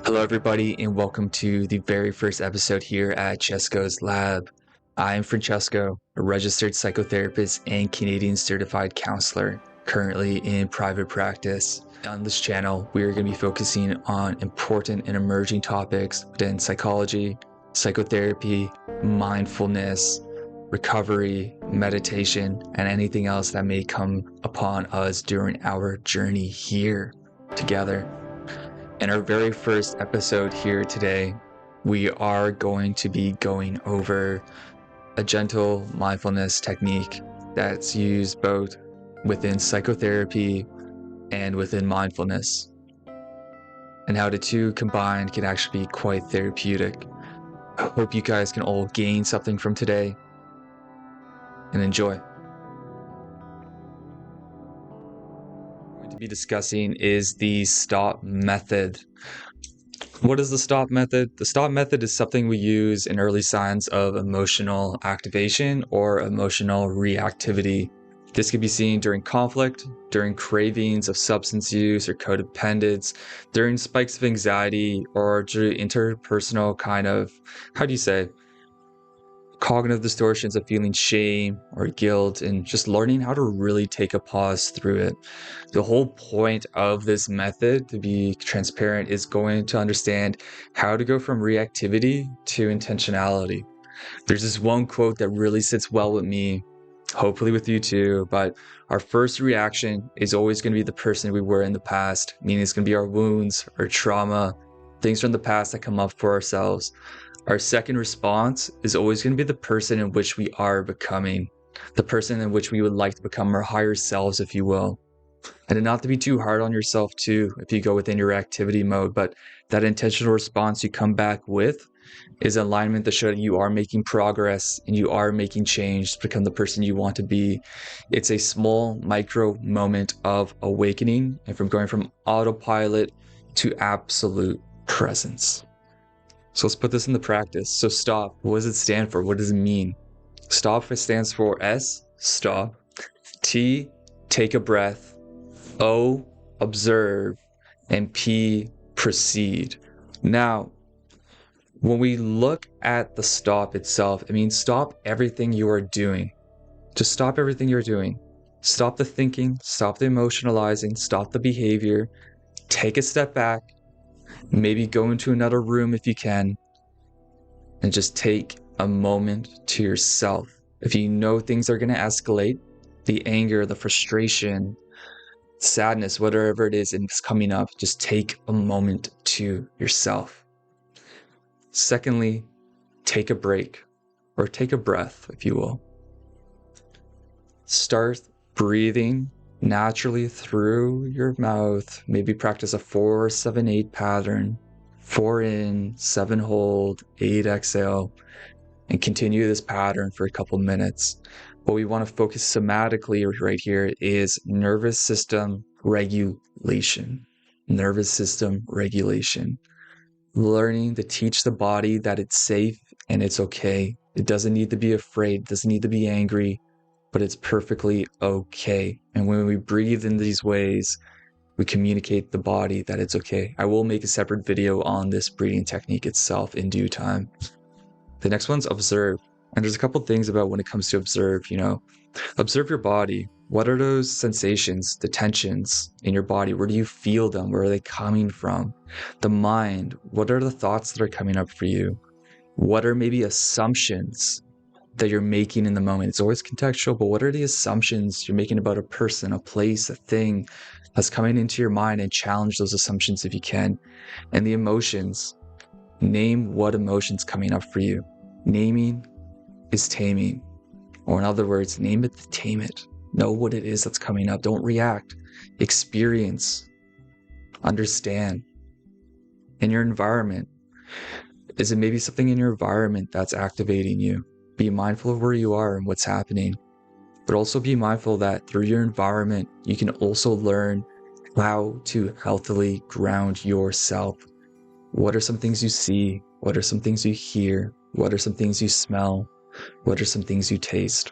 Hello, everybody, and welcome to the very first episode here at Chesco's Lab. I am Francesco, a registered psychotherapist and Canadian certified counselor, currently in private practice. On this channel, we are going to be focusing on important and emerging topics within psychology, psychotherapy, mindfulness, recovery, meditation, and anything else that may come upon us during our journey here together. In our very first episode here today, we are going to be going over a gentle mindfulness technique that's used both within psychotherapy and within mindfulness, and how the two combined can actually be quite therapeutic. I hope you guys can all gain something from today and enjoy. To be discussing is the S.T.O.P method. What is the S.T.O.P method? The S.T.O.P method is something we use in early signs of emotional activation or emotional reactivity. This can be seen during conflict, during cravings of substance use or codependence, during spikes of anxiety, or during interpersonal cognitive distortions of feeling shame or guilt, and just learning how to really take a pause through it. The whole point of this method, to be transparent, is going to understand how to go from reactivity to intentionality. There's this one quote that really sits well with me, hopefully with you too, but our first reaction is always going to be the person we were in the past, meaning it's going to be our wounds, our trauma, things from the past that come up for ourselves. Our second response is always going to be the person in which we are becoming, the person in which we would like to become, our higher selves, if you will. And then not to be too hard on yourself too, if you go within your activity mode, but that intentional response you come back with is alignment to show that you are making progress and you are making change to become the person you want to be. It's a small micro moment of awakening and from going from autopilot to absolute presence. So let's put this into practice. So S.T.O.P, what does it stand for? What does it mean? S.T.O.P stands for S, stop, T, take a breath, O, observe, and P, proceed. Now, when we look at the S.T.O.P itself, it means stop everything you are doing. Just stop everything you're doing. Stop the thinking, stop the emotionalizing, stop the behavior, take a step back, maybe go into another room if you can, and just take a moment to yourself. If you know things are going to escalate, the anger, the frustration, sadness, whatever it is, and it's coming up, just take a moment to yourself. Secondly, take a break, or take a breath, if you will. Start breathing naturally through your mouth. Maybe practice a 4-7-8 pattern. 4 in, 7 hold, 8 exhale, and continue this pattern for a couple minutes. What we want to focus somatically right here is nervous system regulation. Nervous system regulation. Learning to teach the body that it's safe and it's okay. It doesn't need to be afraid, it doesn't need to be angry, but it's perfectly okay. And when we breathe in these ways, we communicate the body that it's okay. I will make a separate video on this breathing technique itself in due time. The next one's observe. And there's a couple things about when it comes to observe, observe your body. What are those sensations, the tensions in your body? Where do you feel them? Where are they coming from? The mind, what are the thoughts that are coming up for you? What are maybe assumptions that you're making in the moment? It's always contextual, but what are the assumptions you're making about a person, a place, a thing that's coming into your mind, and challenge those assumptions if you can. And the emotions, name what emotion's coming up for you. Naming is taming, or in other words, name it to tame it. Know what it is that's coming up. Don't react. Experience. Understand. In your environment, is it maybe something in your environment that's activating you? Be mindful of where you are and what's happening, but also be mindful that through your environment, you can also learn how to healthily ground yourself. What are some things you see? What are some things you hear? What are some things you smell? What are some things you taste?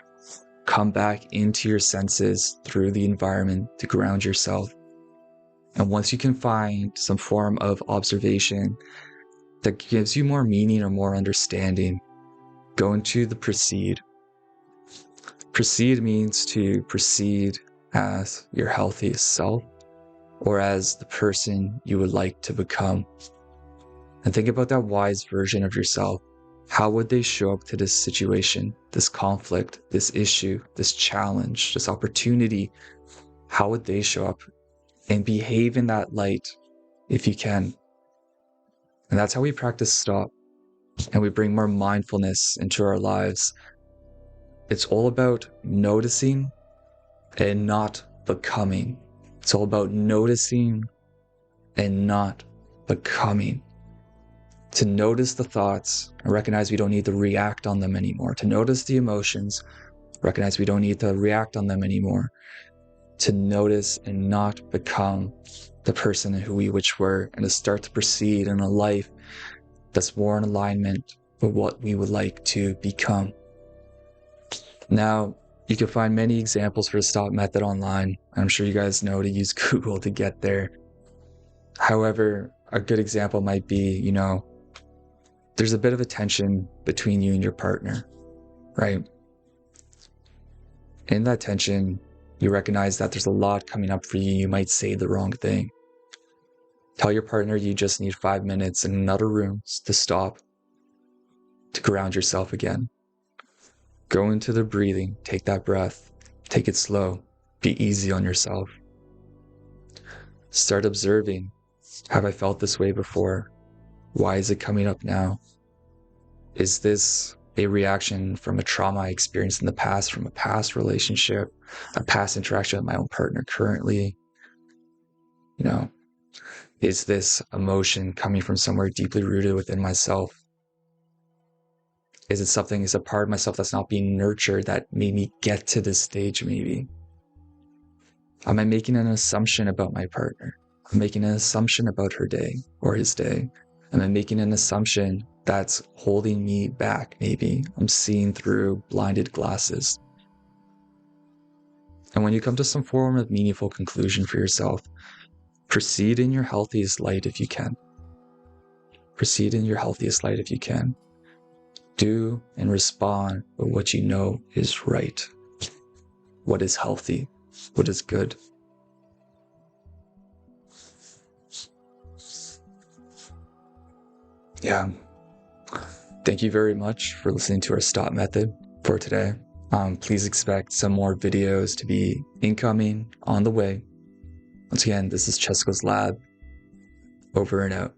Come back into your senses through the environment to ground yourself. And once you can find some form of observation that gives you more meaning or more understanding, go into the proceed. Proceed means to proceed as your healthiest self or as the person you would like to become. And think about that wise version of yourself. How would they show up to this situation, this conflict, this issue, this challenge, this opportunity? How would they show up? And behave in that light if you can. And that's how we practice stop. And we bring more mindfulness into our lives. It's all about noticing and not becoming. It's all about noticing and not becoming. To notice the thoughts and recognize we don't need to react on them anymore. To notice the emotions, recognize we don't need to react on them anymore. To notice and not become the person who we which were, and to start to proceed in a life that's more in alignment with what we would like to become. Now, you can find many examples for the STOP method online. I'm sure you guys know to use Google to get there. However, a good example might be, there's a bit of a tension between you and your partner, right? In that tension, you recognize that there's a lot coming up for you. You might say the wrong thing. Tell your partner you just need 5 minutes in another room to stop, to ground yourself again. Go into the breathing, take that breath, take it slow, be easy on yourself. Start observing. Have I felt this way before? Why is it coming up now? Is this a reaction from a trauma I experienced in the past, from a past relationship, a past interaction with my own partner currently? Is this emotion coming from somewhere deeply rooted within myself? Is it a part of myself that's not being nurtured that made me get to this stage maybe? Am I making an assumption about my partner? I'm making an assumption about her day or his day. Am I making an assumption that's holding me back maybe? I'm seeing through blinded glasses. And when you come to some form of meaningful conclusion for yourself, proceed in your healthiest light if you can. Proceed in your healthiest light if you can. Do and respond with what you know is right, what is healthy, what is good. Yeah. Thank you very much for listening to our STOP method for today. Please expect some more videos to be incoming on the way. Once again, this is Chesko's Lab. Over and out.